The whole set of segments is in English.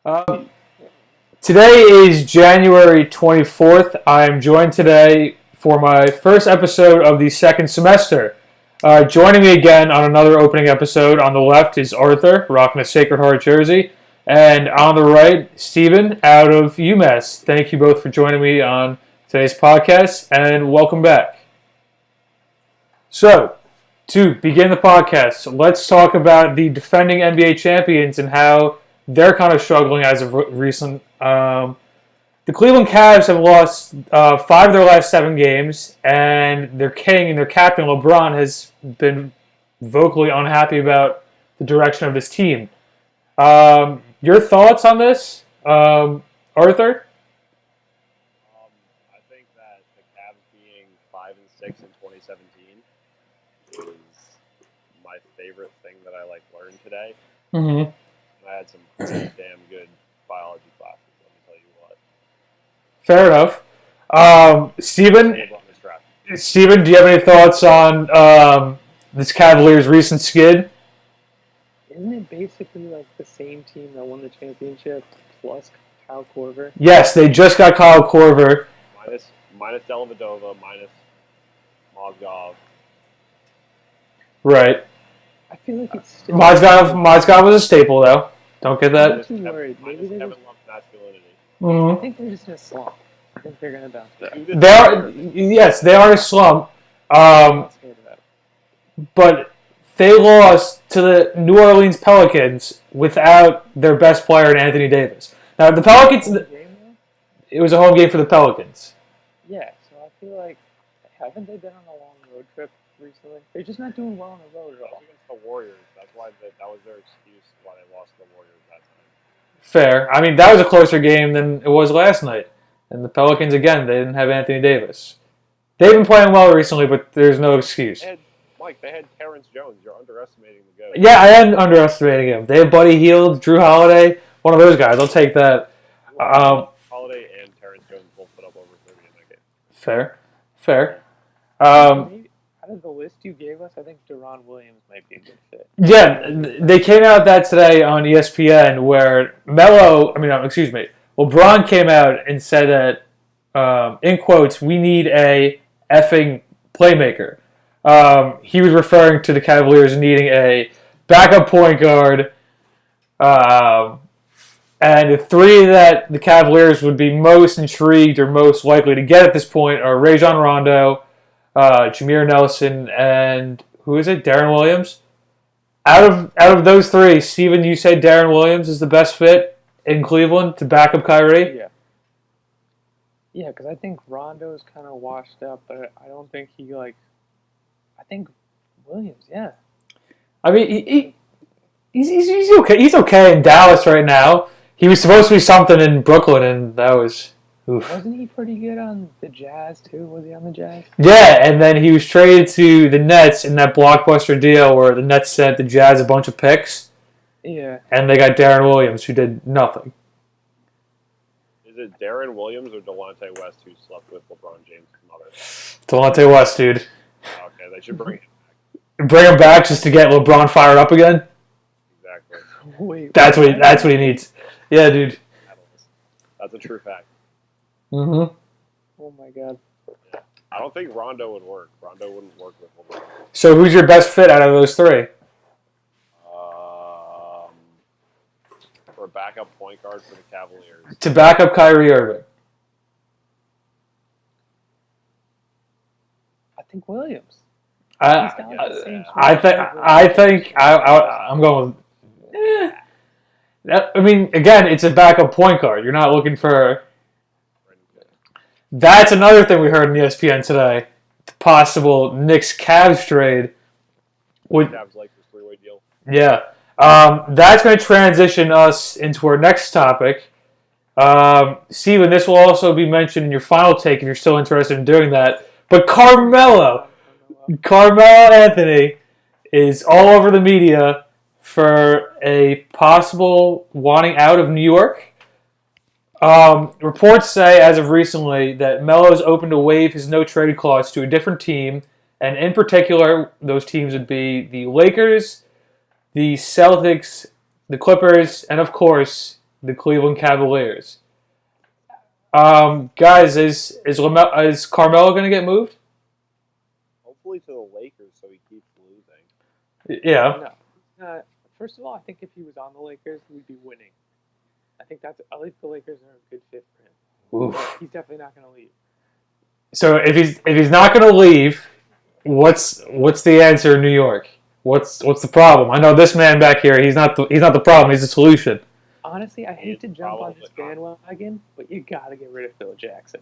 Um, Today is January 24th. I am joined today for my first episode of the second semester. Joining me again on another opening episode on the left is Arthur, rocking a Sacred Heart jersey. And on the right, Stephen, out of UMass. Thank you both for joining me on today's podcast, and welcome back. So, to begin the podcast, let's talk about the defending NBA champions and how they're kind of struggling as of recent. The Cleveland Cavs have lost 5 of their last 7 games, and their king and their captain, LeBron, has been vocally unhappy about the direction of his team. Your thoughts on this, Arthur? I think that the Cavs being 5-6 in 2017 is my favorite thing that I learned today. Mm-hmm. I had some pretty damn good biology classes. Let me tell you what. Fair enough. Steven, do you have any thoughts on this Cavaliers' recent skid? Isn't it basically like the same team that won the championship plus Kyle Korver? Yes, they just got Kyle Korver. Minus Dellavedova, minus Mozgov. Right. I feel like it's still... Mozgov was a staple, though. Don't get that. I'm too worried. Maybe Kevin they're Love's masculinity. I think they're just in a slump. I think they're going to bounce back. They are in a slump. But they lost to the New Orleans Pelicans without their best player in Anthony Davis. Now, the Pelicans... It was a home game for the Pelicans. Yeah, so I feel like... Haven't they been on a long road trip recently? They're just not doing well on the road at all. Against the Warriors. That's why that was their excuse why they lost to the Warriors that time. Fair. I mean, that was a closer game than it was last night. And the Pelicans, again, they didn't have Anthony Davis. They've been playing well recently, but there's no excuse. They had Terrence Jones. You're underestimating the GOAT. Yeah, I am underestimating him. They have Buddy Hield, Drew Holiday, one of those guys. I'll take that. Holiday and Terrence Jones both put up over 30 in that game. Fair. Out of the list you gave us, I think Deron Williams might be a good fit. Yeah, they came out that today on ESPN where LeBron came out and said that, in quotes, we need a effing playmaker. He was referring to the Cavaliers needing a backup point guard, and the 3 that the Cavaliers would be most intrigued or most likely to get at this point are Rajon Rondo, Jameer Nelson, and who is it? Darren Williams. Out of those 3, Steven, you say Darren Williams is the best fit in Cleveland to back up Kyrie? Yeah, because I think Rondo's kind of washed up, but I don't think he I think Williams, yeah. I mean, he's okay. He's okay in Dallas right now. He was supposed to be something in Brooklyn, and that was oof. Wasn't he pretty good on the Jazz too? Was he on the Jazz? Yeah, and then he was traded to the Nets in that blockbuster deal where the Nets sent the Jazz a bunch of picks. Yeah. And they got Darren Williams, who did nothing. Is it Darren Williams or Delonte West who slept with LeBron James' mother? Delonte West, dude. Okay, they should bring him back. Bring him back just to get LeBron fired up again? Exactly. Wait. That's what he needs. Yeah, dude. That's a true fact. Mm-hmm. Oh my God. Yeah. I don't think Rondo would work. Rondo wouldn't work with LeBron. So who's your best fit out of those 3? For a backup point guard for the Cavaliers. To back up Kyrie Irving. I think Williams. I'm going with... I mean, again, it's a backup point guard. You're not looking for... That's another thing we heard in ESPN today. The possible Knicks-Cavs trade. Cavs like this 3-way deal. Yeah. That's going to transition us into our next topic. Steven, this will also be mentioned in your final take if you're still interested in doing that. But Carmelo Anthony is all over the media for a possible wanting out of New York. Reports say, as of recently, that Melo is open to waive his no-trade clause to a different team, and in particular, those teams would be the Lakers, the Celtics, the Clippers, and of course, the Cleveland Cavaliers. Guys, is Carmelo going to get moved? Hopefully to the Lakers, so he keeps losing. Yeah. No. First of all, I think if he was on the Lakers, we'd be winning. I think I think the Lakers are a good fit for him. Oof. But he's definitely not going to leave. So if he's not going to leave, what's the answer in New York? What's the problem? I know this man back here. He's not the problem. He's the solution. Honestly, I hate to He's jump on probably this not. bandwagon, but you got to get rid of Phil Jackson.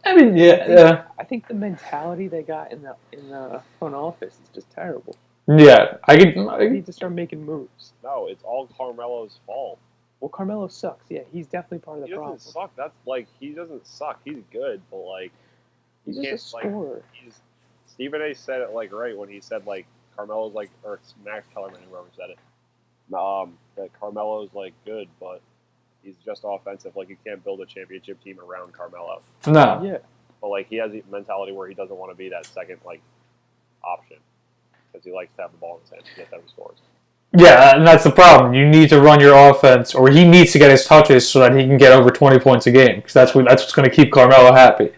I mean, yeah. I think the mentality they got in the front office is just terrible. Yeah, I They could. need to start making moves. No, it's all Carmelo's fault. Well, Carmelo sucks. Yeah, he's definitely part of He the doesn't problem. suck. That's like he doesn't suck. He's good, but like He's you just a can't, scorer. he's Stephen A. said it like right when he said like Carmelo's like or Max Kellerman whoever said it. That Carmelo's like good, but he's just offensive. Like you can't build a championship team around Carmelo. No. Yeah. But like he has a mentality where he doesn't want to be that second like option because he likes to have the ball in his hands to get them scores. Yeah, and that's the problem. You need to run your offense, or he needs to get his touches so that he can get over 20 points a game, because that's what's going to keep Carmelo happy.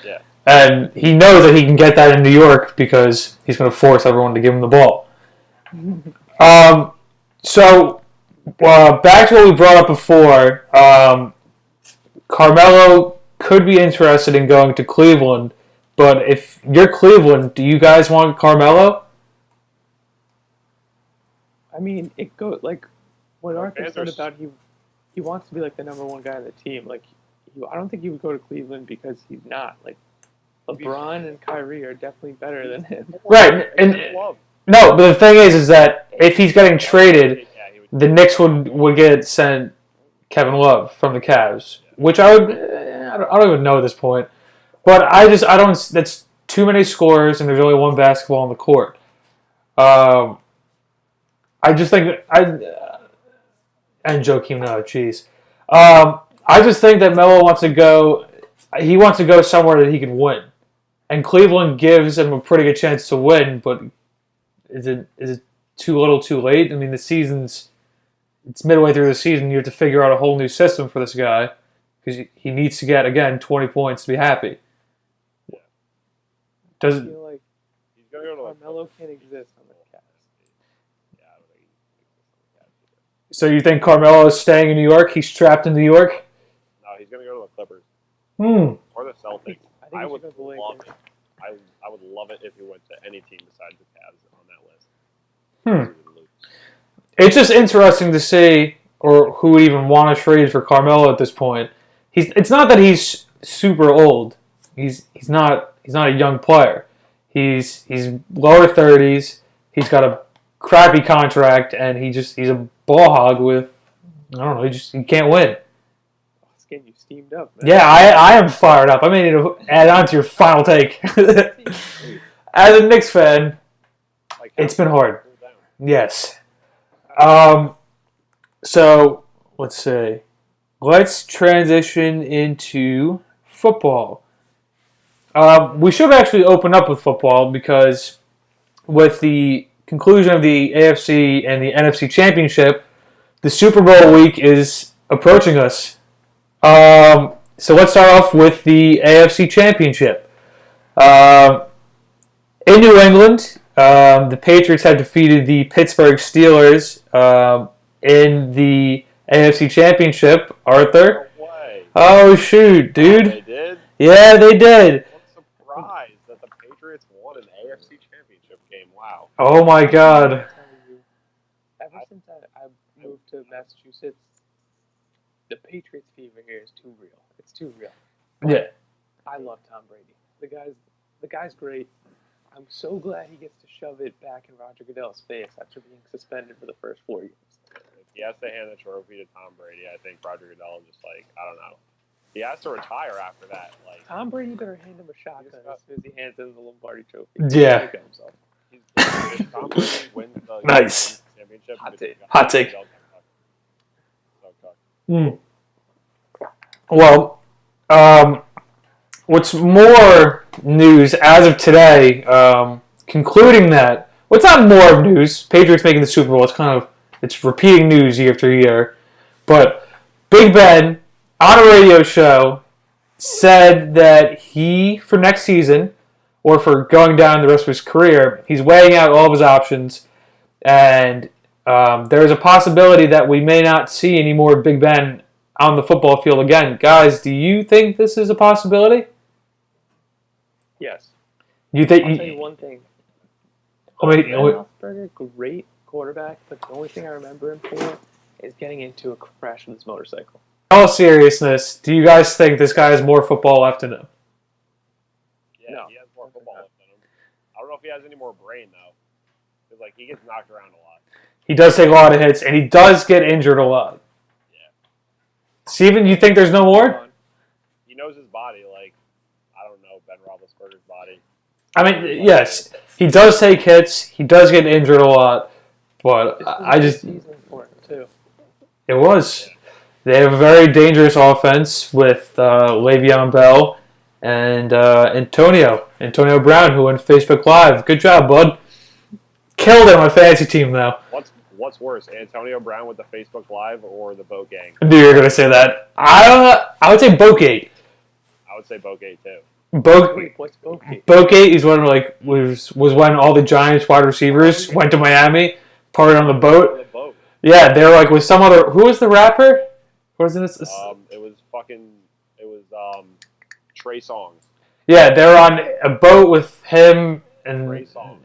Yeah. And he knows that he can get that in New York because he's going to force everyone to give him the ball. So, back to what we brought up before, Carmelo could be interested in going to Cleveland, but if you're Cleveland, do you guys want Carmelo? I mean, it goes like what Arthur said Panthers. about he wants to be like the number one guy on the team. Like, I don't think he would go to Cleveland because he's not. Like, LeBron and Kyrie are definitely better than him. Right, and Love. no, but the thing is that if he's getting traded, Yeah, he would. the Knicks would get sent Kevin Love from the Cavs, which I don't even know at this point. But I don't. That's too many scores, and there's only one basketball on the court. I just think and Joakim, no, jeez. I just think that Melo wants to go. He wants to go somewhere that he can win, and Cleveland gives him a pretty good chance to win. But is it too little, too late? I mean, it's midway through the season. You have to figure out a whole new system for this guy because he needs to get again 20 points to be happy. I Does feel like He's gonna go to like. Carmelo can't exist on the Cavs. Yeah, I don't think he can. so? You think Carmelo is staying in New York? He's trapped in New York. No, he's gonna go to the Clippers or the Celtics. I think I he would should go to the love Lakers. it. I would love it if he went to any team besides the Cavs on that list. He would lose. It's just interesting to see, or who would even want to trade for Carmelo at this point. It's not that he's super old. He's not a young player. He's lower 30s. He's got a crappy contract, and he's a ball hog with I don't know. He can't win. Oh, it's getting you steamed up, man. Yeah, I am fired up. I may need to add on to your final take. As a Knicks fan, Like, it's been hard. cool down. Yes. So let's see. Let's transition into football. We should actually open up with football because with the conclusion of the AFC and the NFC Championship, the Super Bowl week is approaching us. So let's start off with the AFC Championship. In New England, the Patriots have defeated the Pittsburgh Steelers in the AFC Championship. Arthur? No way. Oh, shoot, dude. They did? Yeah, they did. What a surprise that the Patriots won an AFC Championship game. Wow. Oh, my God. I'm telling you, ever since I moved to Massachusetts, the Patriots fever here is too real. It's too real. Yeah. I love Tom Brady. The guy's great. I'm so glad he gets to shove it back in Roger Goodell's face after being suspended for the first 4 years. If he has to hand the trophy to Tom Brady, I think Roger Goodell just like, I don't know. He has to retire after that. Like, Tom Brady better hand him a shotgun as soon as he hands him the Lombardi Trophy. Yeah. if Tom Brady wins the Nice. championship, Hot it's take. gonna- Hot take. Goodell's gonna suck. So cooked. Well, what's more news as of today, concluding that, what's not more of news, Patriots making the Super Bowl, it's repeating news year after year, but Big Ben, on a radio show, said that he, for next season, or for going down the rest of his career, he's weighing out all of his options, and there's a possibility that we may not see any more Big Ben on the football field again. Guys, do you think this is a possibility? Yes. You think? I'll tell you one thing. Ben Roethlisberger, great quarterback, but the only thing I remember him for is getting into a crash with his motorcycle. In all seriousness, do you guys think this guy has more football left in him? Yeah, No. he has more football left in him. I don't know if he has any more brain though, because like he gets knocked around a lot. He does take a lot of hits, and he does get injured a lot. Yeah. Steven, you think there's no more? He knows his body. Like I don't know Ben Roethlisberger's body. I mean, yes, he does take hits. He does get injured a lot, but This was I a just good season for him too. it was. They have a very dangerous offense with Le'Veon Bell and Antonio Brown, who went Facebook Live. Good job, bud. Killed it on my fantasy team, though. What's worse, Antonio Brown with the Facebook Live or the Boat Gang? I knew you were going to say that. I would say Boatgate. I would say Boatgate too. Wait, what's Bogey? Boatgate is when was when all the Giants wide receivers went to Miami, partied on the boat. The boat. Yeah, they were like with some other. Who was the rapper? Wasn't it? It was Trey Songz. Yeah, they were on a boat with him and. Trey Songz.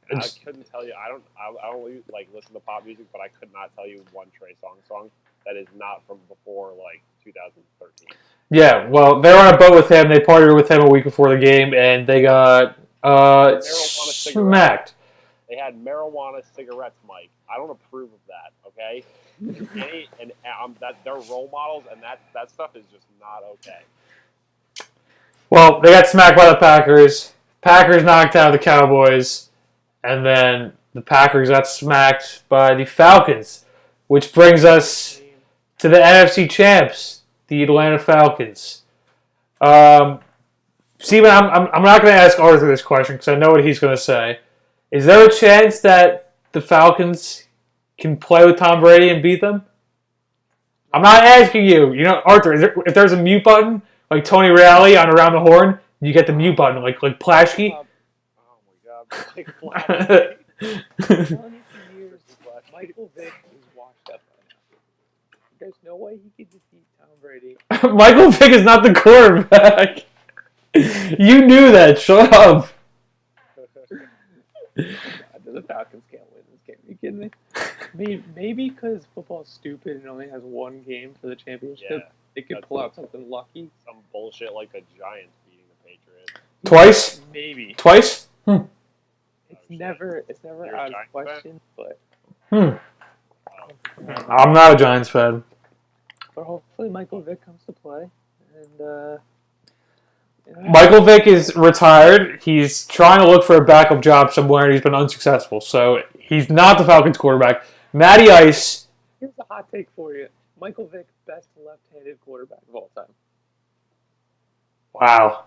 And I couldn't tell you. I don't like listen to pop music, but I could not tell you one Trey Songz song that is not from before like 2013. Yeah, well, they were on a boat with him. They partied with him a week before the game, and they got smacked. They had marijuana cigarettes, Mike. I don't approve of that. Okay, that they're role models, and that stuff is just not okay. Well, they got smacked by the Packers. Packers knocked out the Cowboys, and then the Packers got smacked by the Falcons, which brings us to the NFC champs, the Atlanta Falcons. Steven, I'm not going to ask Arthur this question because I know what he's going to say. Is there a chance that the Falcons can play with Tom Brady and beat them? I'm not asking you. You know, Arthur, if there's a mute button, like Tony Reale on Around the Horn, you get the mute button, like Plashke. Oh my God, like Flash. Years, Michael Vick is washed up right now. There's no way he could defeat Tom Brady. Michael Vick is not the quarterback. You knew that. Shut up. The Falcons can't win this game. Are you kidding me? Maybe because football's stupid and only has one game for the championship, Yeah, they could pull out something lucky. some bullshit like the Giants beating the Patriots. Twice? Maybe. Twice? It's never You're a out of Giants question, but I'm not a Giants fan. hopefully Michael Vick comes to play. And Michael Vick is retired. He's trying to look for a backup job somewhere, and he's been unsuccessful. So he's not the Falcons quarterback. Matty Ice. here's a hot take for you: Michael Vick, best left-handed quarterback of all time. Wow.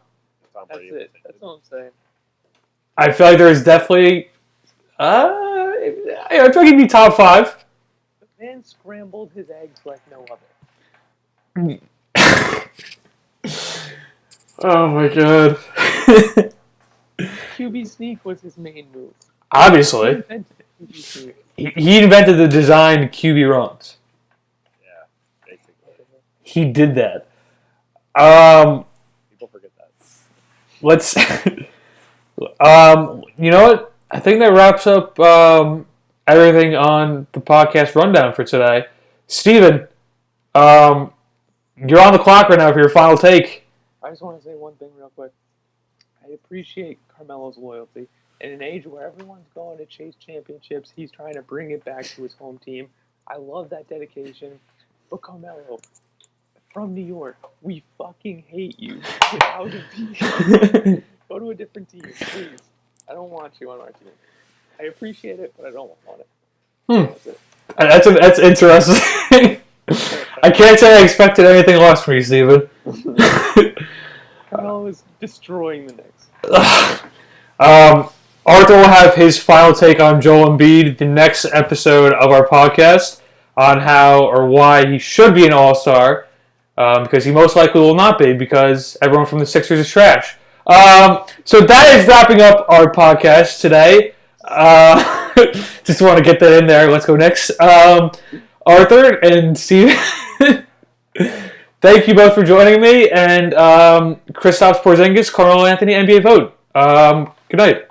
Tom That's Brady it. That's all I'm saying. I feel like there's definitely. I feel like he'd be top 5. The man scrambled his eggs like no other. Oh my god. QB sneak was his main move. He Obviously. invented QB sneak. He invented the design QB runs. Yeah, basically. He did that. People forget that. Let's. You know what? I think that wraps up everything on the podcast rundown for today. Steven, you're on the clock right now for your final take. I just want to say one thing real quick. I appreciate Carmelo's loyalty. In an age where everyone's going to chase championships, he's trying to bring it back to his home team. I love that dedication. But Carmelo, from New York, we fucking hate you. Get out of here. Go to a different team, please. I don't want you on our team. I appreciate it, but I don't want it. That's it. That's interesting. I can't say I expected anything less from you, Steven. Carmelo is destroying the Knicks. Arthur will have his final take on Joel Embiid the next episode of our podcast. on how or why he should be an All-Star, because he most likely will not be because everyone from the Sixers is trash. So that is wrapping up our podcast today. Just want to get that in there. Let's go next. Arthur and Steve, thank you both for joining me. And Kristaps Porzingis, Carmelo Anthony, NBA vote. Good night.